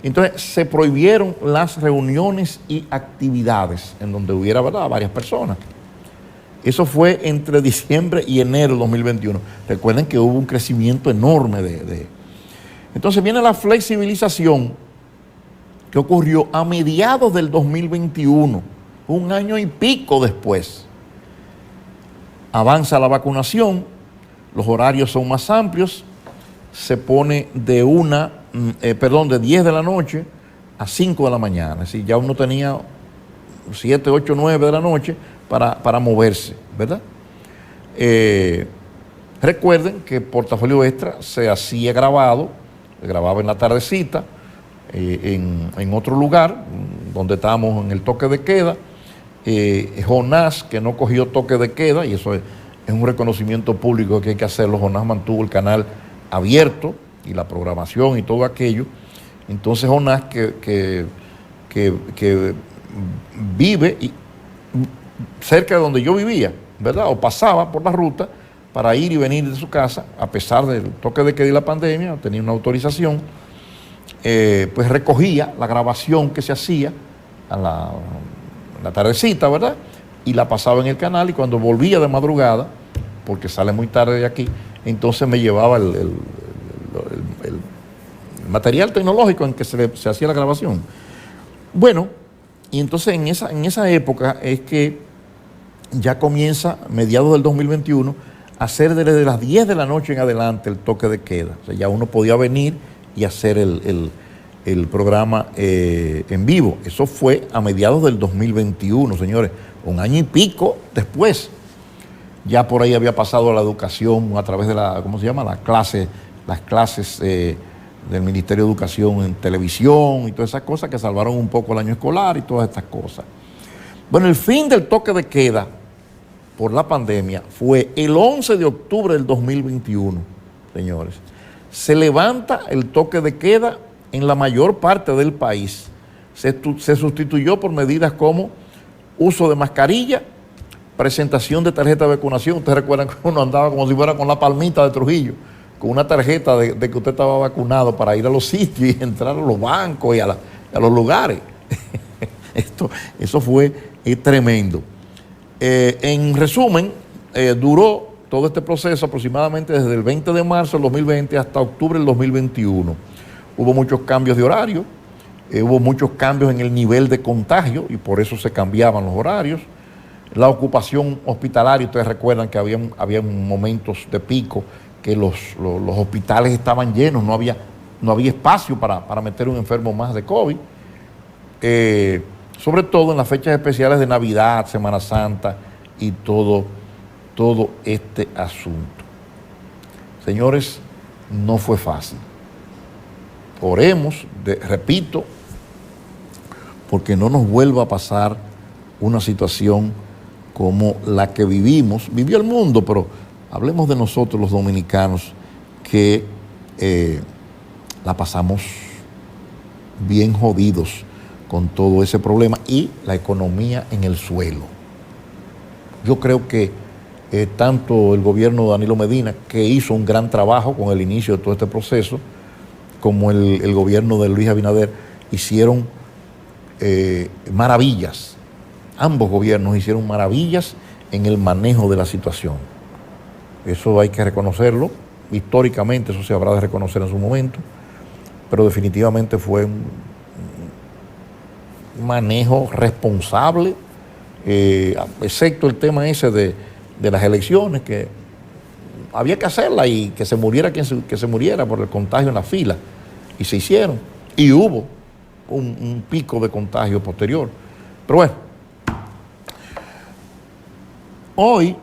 S4: Entonces se prohibieron las reuniones y actividades en donde hubiera, ¿verdad?, varias personas. Eso fue entre diciembre y enero del 2021. Recuerden que hubo un crecimiento enorme Entonces viene la flexibilización que ocurrió a mediados del 2021, un año y pico después. Avanza la vacunación, los horarios son más amplios, se pone de 10 de la noche a 5 de la mañana. Es decir, ya uno tenía 7, 8, 9 de la noche para moverse, ¿verdad? Recuerden que Portafolio Extra se hacía grabado, se grababa en la tardecita, en otro lugar, donde estábamos en el toque de queda. Jonás, que no cogió toque de queda, y eso es un reconocimiento público que hay que hacerlo. Jonás mantuvo el canal abierto y la programación y todo aquello. Entonces Jonás, que vive cerca de donde yo vivía, ¿verdad? O pasaba por la ruta para ir y venir de su casa, a pesar del toque de queda y la pandemia, tenía una autorización, pues recogía la grabación que se hacía a la tardecita, ¿verdad? Y la pasaba en el canal, y cuando volvía de madrugada, porque sale muy tarde de aquí, entonces me llevaba el material tecnológico en que se hacía la grabación. Bueno, y entonces en esa época es que ya comienza, mediados del 2021, a hacer desde las 10 de la noche en adelante el toque de queda. O sea, ya uno podía venir y hacer el programa en vivo. Eso fue a mediados del 2021, señores, un año y pico después. Ya por ahí había pasado la educación a través de las clases del Ministerio de Educación en televisión y todas esas cosas que salvaron un poco el año escolar y todas estas cosas. Bueno, el fin del toque de queda por la pandemia fue el 11 de octubre del 2021, señores. Se levanta el toque de queda en la mayor parte del país. Se sustituyó por medidas como uso de mascarilla, presentación de tarjeta de vacunación. Ustedes recuerdan que uno andaba como si fuera con la palmita de Trujillo, con una tarjeta de que usted estaba vacunado para ir a los sitios y entrar a los bancos y a los lugares. Eso fue tremendo. En resumen, duró todo este proceso aproximadamente desde el 20 de marzo del 2020 hasta octubre del 2021. Hubo muchos cambios de horario, hubo muchos cambios en el nivel de contagio y por eso se cambiaban los horarios. La ocupación hospitalaria, ustedes recuerdan que había momentos de pico que los hospitales estaban llenos, no había espacio para meter un enfermo más de COVID. Sobre todo en las fechas especiales de Navidad, Semana Santa y todo este asunto. Señores, no fue fácil. Oremos, repito, porque no nos vuelva a pasar una situación como la que vivió el mundo, pero hablemos de nosotros los dominicanos, que la pasamos bien jodidos con todo ese problema y la economía en el suelo. Yo creo que tanto el gobierno de Danilo Medina, que hizo un gran trabajo con el inicio de todo este proceso, como el gobierno de Luis Abinader, hicieron maravillas. Ambos gobiernos hicieron maravillas en el manejo de la situación. Eso hay que reconocerlo. Históricamente eso se habrá de reconocer en su momento, pero definitivamente fue un manejo responsable, excepto el tema ese de las elecciones, que había que hacerla y que se muriera que se muriera por el contagio en la fila, y se hicieron, y hubo un pico de contagio posterior. Pero bueno, hoy,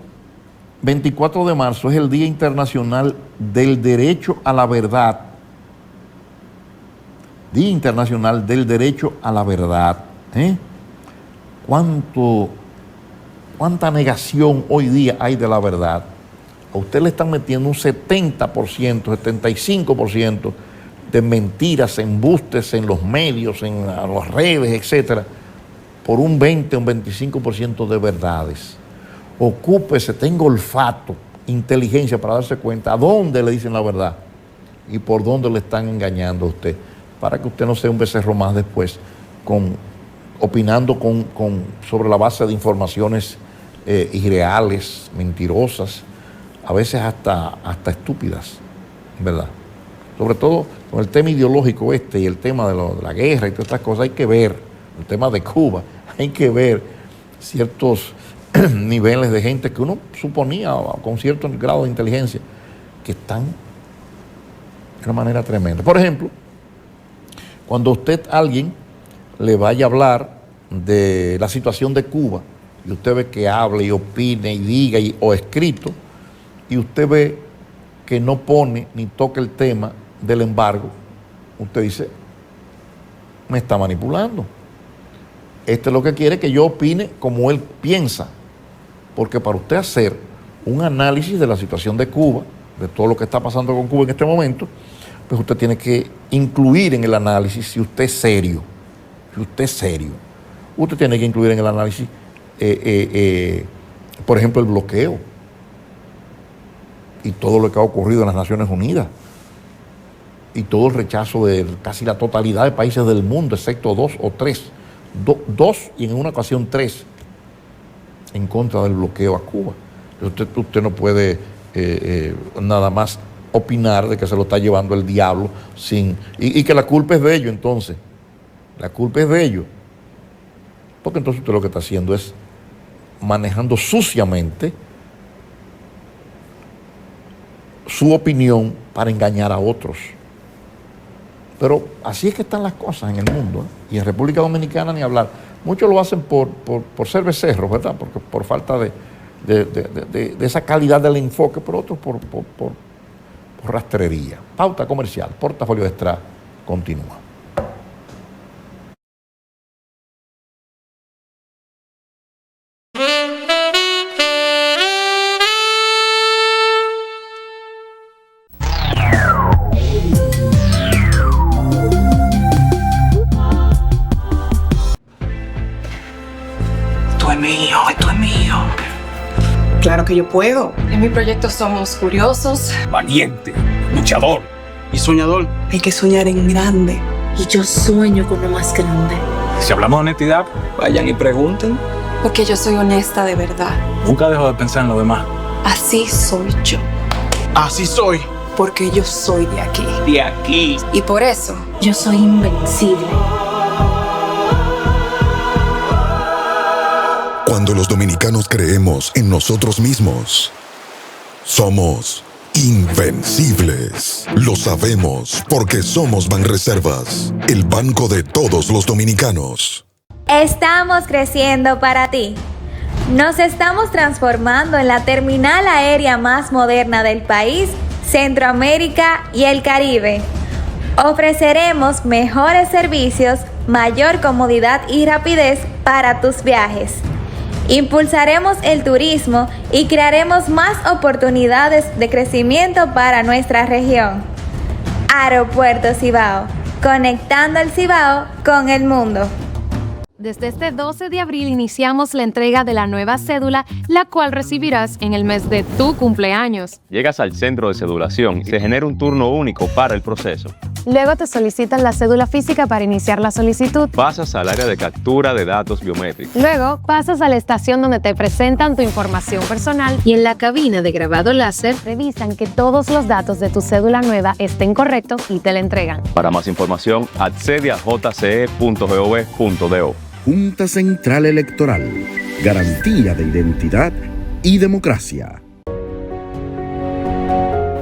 S4: 24 de marzo, es el Día Internacional del Derecho a la Verdad. Día Internacional del Derecho a la Verdad. ¿Cuánta negación hoy día hay de la verdad? A usted le están metiendo un 70%, 75% de mentiras, embustes en los medios, en las redes, etcétera, por un 20 o un 25% de verdades. Ocúpese, tenga olfato, inteligencia para darse cuenta a dónde le dicen la verdad y por dónde le están engañando a usted, para que usted no sea un becerro más después, opinando sobre la base de informaciones irreales, mentirosas, a veces hasta estúpidas, ¿verdad? Sobre todo con el tema ideológico y el tema de la guerra y todas estas cosas, hay que ver, el tema de Cuba, hay que ver ciertos niveles de gente que uno suponía con cierto grado de inteligencia que están de una manera tremenda. Por ejemplo, cuando alguien le vaya a hablar de la situación de Cuba, y usted ve que hable y opine y diga o escrito, y usted ve que no pone ni toca el tema del embargo, usted dice, me está manipulando. Este es lo que quiere, que yo opine como él piensa. Porque para usted hacer un análisis de la situación de Cuba, de todo lo que está pasando con Cuba en este momento, pues usted tiene que incluir en el análisis, si usted es serio, usted tiene que incluir en el análisis, por ejemplo, el bloqueo y todo lo que ha ocurrido en las Naciones Unidas y todo el rechazo de casi la totalidad de países del mundo, excepto 2 o 3, 2 y en una ocasión 3, en contra del bloqueo a Cuba. Usted no puede nada más opinar de que se lo está llevando el diablo y que la culpa es de ellos. Entonces, la culpa es de ellos, porque entonces usted lo que está haciendo es manejando suciamente su opinión para engañar a otros. Pero así es que están las cosas en el mundo, y en República Dominicana ni hablar. Muchos lo hacen por ser becerros, ¿verdad? Porque por falta de esa calidad del enfoque, pero otros por rastrería. Pauta comercial, Portafolio Extra continúa.
S15: Esto es mío. Claro que yo puedo. En mi proyecto somos curiosos,
S16: valiente, luchador
S15: y soñador. Hay que soñar en grande.
S17: Y yo sueño con lo más grande.
S16: Si hablamos de honestidad, vayan y pregunten.
S15: Porque yo soy honesta de verdad.
S16: Nunca dejo de pensar en lo demás.
S15: Así soy yo.
S16: Así soy.
S15: Porque yo soy de aquí.
S16: De aquí.
S15: Y por eso,
S17: yo soy invencible.
S18: Cuando los dominicanos creemos en nosotros mismos, somos invencibles. Lo sabemos porque somos Banreservas, el banco de todos los dominicanos.
S19: Estamos creciendo para ti. Nos estamos transformando en la terminal aérea más moderna del país, Centroamérica y el Caribe. Ofreceremos mejores servicios, mayor comodidad y rapidez para tus viajes. Impulsaremos el turismo y crearemos más oportunidades de crecimiento para nuestra región. Aeropuerto Cibao, conectando el Cibao con el mundo.
S12: Desde este 12 de abril iniciamos la entrega de la nueva cédula, la cual recibirás en el mes de tu cumpleaños.
S13: Llegas al centro de cedulación y se genera un turno único para el proceso.
S12: Luego te solicitan la cédula física para iniciar la solicitud.
S13: Pasas al área de captura de datos biométricos.
S12: Luego pasas a la estación donde te presentan tu información personal.
S6: Y en la cabina de grabado láser
S12: revisan que todos los datos de tu cédula nueva estén correctos y te la entregan.
S13: Para más información, accede a jce.gov.do.
S14: Junta Central Electoral. Garantía de identidad y democracia.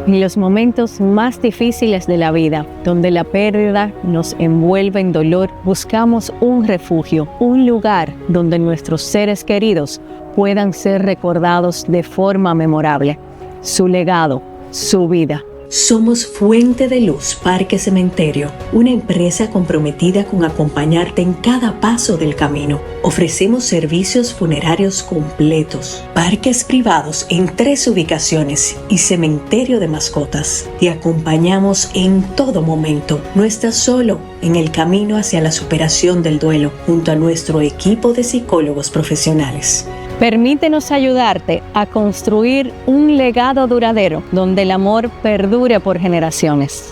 S20: En los momentos más difíciles de la vida, donde la pérdida nos envuelve en dolor, buscamos un refugio, un lugar donde nuestros seres queridos puedan ser recordados de forma memorable. Su legado, su vida.
S21: Somos Fuente de Luz Parque Cementerio, una empresa comprometida con acompañarte en cada paso del camino. Ofrecemos servicios funerarios completos, parques privados en 3 ubicaciones y cementerio de mascotas. Te acompañamos en todo momento. No estás solo en el camino hacia la superación del duelo, junto a nuestro equipo de psicólogos profesionales.
S20: Permítenos ayudarte a construir un legado duradero donde el amor perdure por generaciones.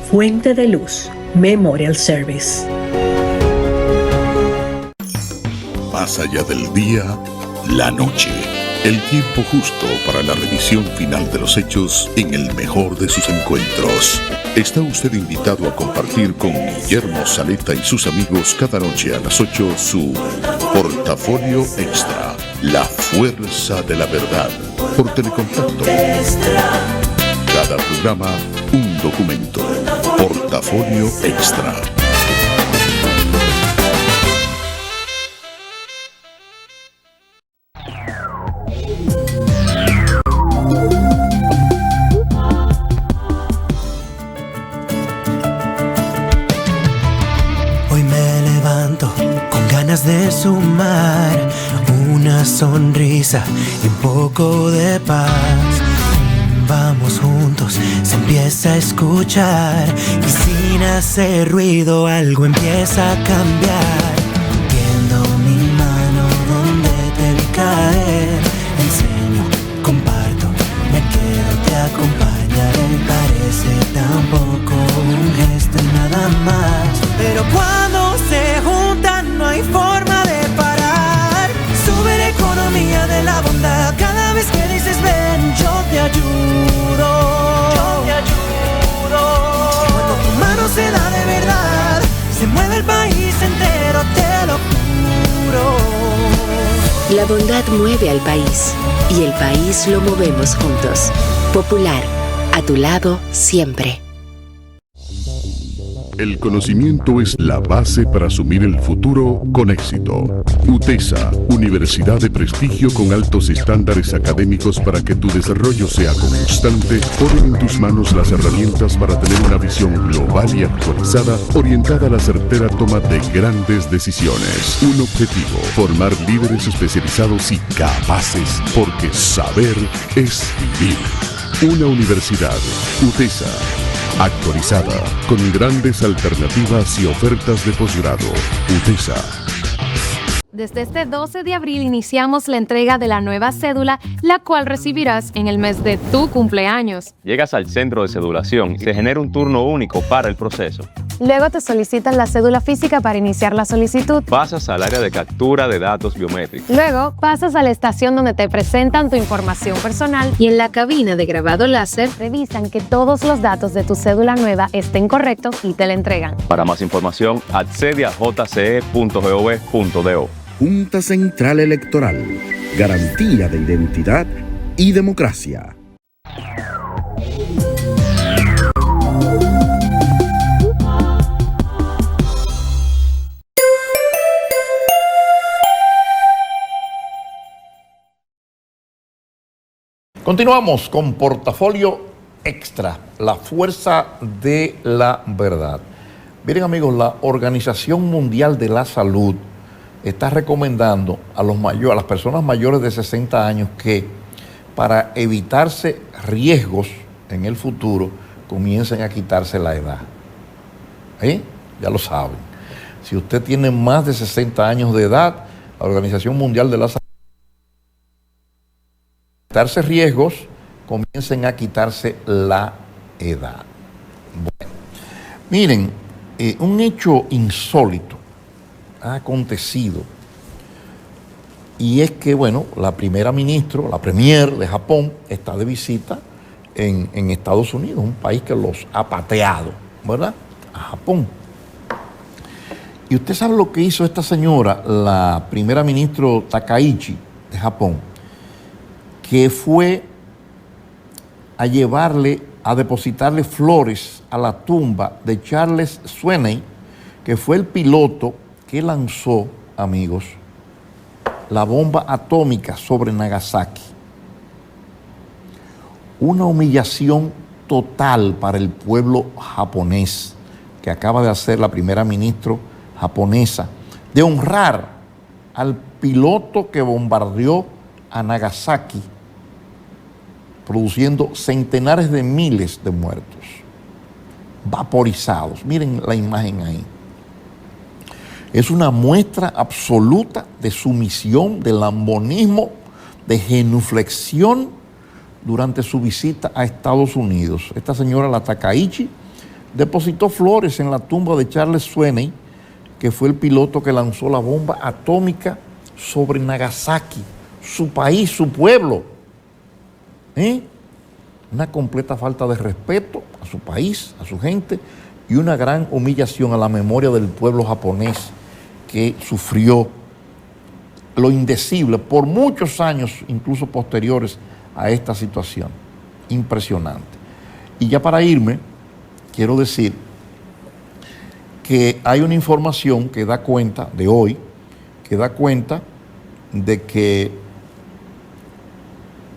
S21: Fuente de Luz Memorial Service.
S1: Más allá del día, la noche. El tiempo justo para la revisión final de los hechos en el mejor de sus encuentros. Está usted invitado a compartir con Guillermo Saleta y sus amigos cada noche a las 8 su Portafolio Extra, la fuerza de la verdad, por Telecontacto. Cada programa, un documento. Portafolio Extra.
S5: De sumar una sonrisa y un poco de paz. Vamos juntos, se empieza a escuchar y sin hacer ruido algo empieza a cambiar. Tiendo mi mano donde te vi caer, enseño, comparto, me quedo, te acompañaré. Parece tampoco un gesto y nada más, pero cuando se juntan no hay forma de parar. Sube la economía de la bondad cada vez que dices ven, yo te ayudo. Yo te ayudo. Cuando tu mano se da de verdad, se mueve el país entero, te lo juro.
S6: La bondad mueve al país y el país lo movemos juntos. Popular, a tu lado siempre.
S1: El conocimiento es la base para asumir el futuro con éxito. UTESA, universidad de prestigio con altos estándares académicos para que tu desarrollo sea constante, pone en tus manos las herramientas para tener una visión global y actualizada, orientada a la certera toma de grandes decisiones. Un objetivo: formar líderes especializados y capaces, porque saber es vivir. Una universidad, UTESA, actualizada, con grandes alternativas y ofertas de posgrado. UTESA.
S12: Desde este 12 de abril iniciamos la entrega de la nueva cédula, la cual recibirás en el mes de tu cumpleaños.
S13: Llegas al centro de cedulación y se genera un turno único para el proceso.
S12: Luego te solicitan la cédula física para iniciar la solicitud.
S13: Pasas al área de captura de datos biométricos.
S12: Luego pasas a la estación donde te presentan tu información personal
S6: y en la cabina de grabado láser
S12: revisan que todos los datos de tu cédula nueva estén correctos y te la entregan.
S13: Para más información, accede a jce.gov.do.
S14: Junta Central Electoral. Garantía de identidad y democracia.
S4: Continuamos con Portafolio Extra, la fuerza de la verdad. Miren amigos, la Organización Mundial de la Salud está recomendando a las personas mayores de 60 años que para evitarse riesgos en el futuro comiencen a quitarse la edad. Ya lo saben. Si usted tiene más de 60 años de edad, la Organización Mundial de la Salud quitarse riesgos, comiencen a quitarse la edad. Bueno, miren, un hecho insólito ha acontecido y es que, bueno, la premier de Japón está de visita en Estados Unidos, un país que los ha pateado, ¿verdad?, a Japón. Y usted sabe lo que hizo esta señora, la primera ministra Takaichi de Japón, que fue a depositarle flores a la tumba de Charles Sweeney, que fue el piloto que lanzó, amigos, la bomba atómica sobre Nagasaki. Una humillación total para el pueblo japonés que acaba de hacer la primera ministra japonesa, de honrar al piloto que bombardeó a Nagasaki, produciendo centenares de miles de muertos, vaporizados. Miren la imagen ahí. Es una muestra absoluta de sumisión, de lambonismo, de genuflexión durante su visita a Estados Unidos. Esta señora, la Takaichi, depositó flores en la tumba de Charles Sweeney, que fue el piloto que lanzó la bomba atómica sobre Nagasaki, su país, su pueblo. Una completa falta de respeto a su país, a su gente, y una gran humillación a la memoria del pueblo japonés que sufrió lo indecible por muchos años, incluso posteriores a esta situación. Impresionante. Y ya para irme, quiero decir que hay una información que da cuenta, de hoy, que da cuenta de que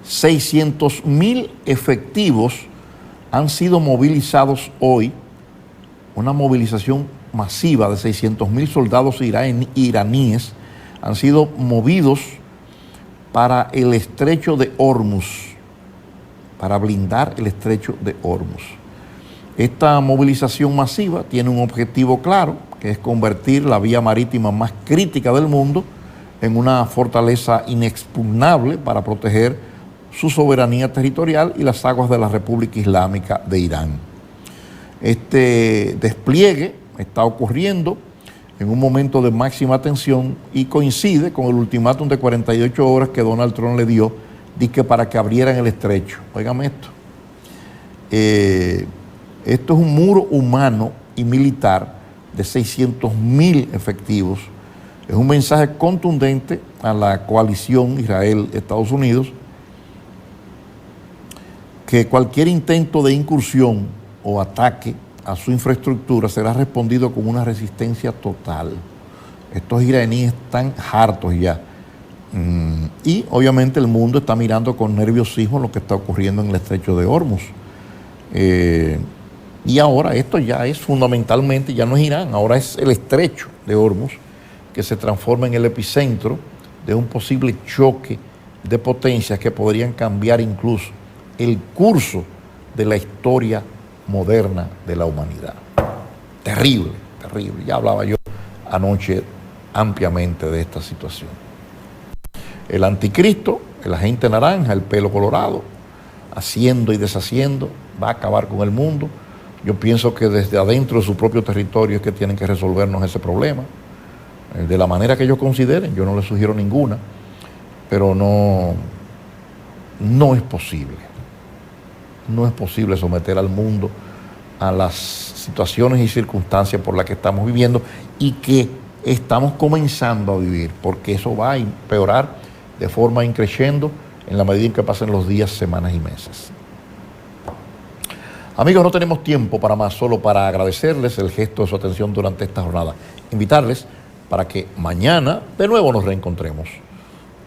S4: 600.000 efectivos han sido movilizados hoy, una movilización masiva de 600.000 soldados iraníes han sido movidos para el estrecho de Hormuz, para blindar el estrecho de Hormuz. Esta movilización masiva tiene un objetivo claro, que es convertir la vía marítima más crítica del mundo en una fortaleza inexpugnable para proteger su soberanía territorial y las aguas de la República Islámica de Irán. Este despliegue está ocurriendo en un momento de máxima tensión y coincide con el ultimátum de 48 horas que Donald Trump le dio, dice, para que abrieran el estrecho. Óigame esto. Esto es un muro humano y militar de 600.000 efectivos. Es un mensaje contundente a la coalición Israel-Estados Unidos que cualquier intento de incursión o ataque a su infraestructura será respondido con una resistencia total. Estos iraníes están hartos ya. Y obviamente el mundo está mirando con nerviosismo lo que está ocurriendo en el estrecho de Hormuz. Y ahora esto ya es fundamentalmente, ya no es Irán, ahora es el estrecho de Hormuz, que se transforma en el epicentro de un posible choque de potencias que podrían cambiar incluso el curso de la historia moderna de la humanidad. Terrible, terrible. Ya hablaba yo anoche ampliamente de esta situación. El anticristo, el agente naranja, el pelo colorado, haciendo y deshaciendo, va a acabar con el mundo. Yo pienso que desde adentro de su propio territorio es que tienen que resolvernos ese problema, de la manera que ellos consideren. Yo no les sugiero ninguna, pero no es posible. No es posible someter al mundo a las situaciones y circunstancias por las que estamos viviendo y que estamos comenzando a vivir, porque eso va a empeorar de forma increciendo en la medida en que pasen los días, semanas y meses. Amigos, no tenemos tiempo para más, solo para agradecerles el gesto de su atención durante esta jornada. Invitarles para que mañana de nuevo nos reencontremos,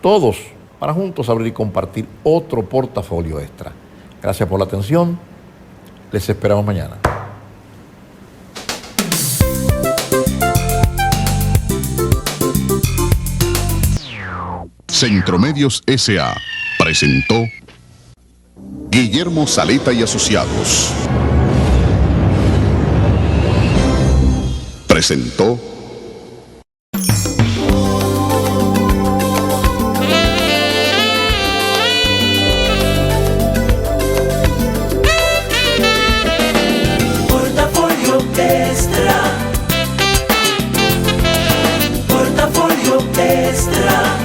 S4: todos para juntos abrir y compartir otro portafolio extra. Gracias por la atención. Les esperamos mañana.
S1: Centromedios S.A. presentó Guillermo Saleta y Asociados. Presentó
S2: Portafolio Extra. Portafolio Extra.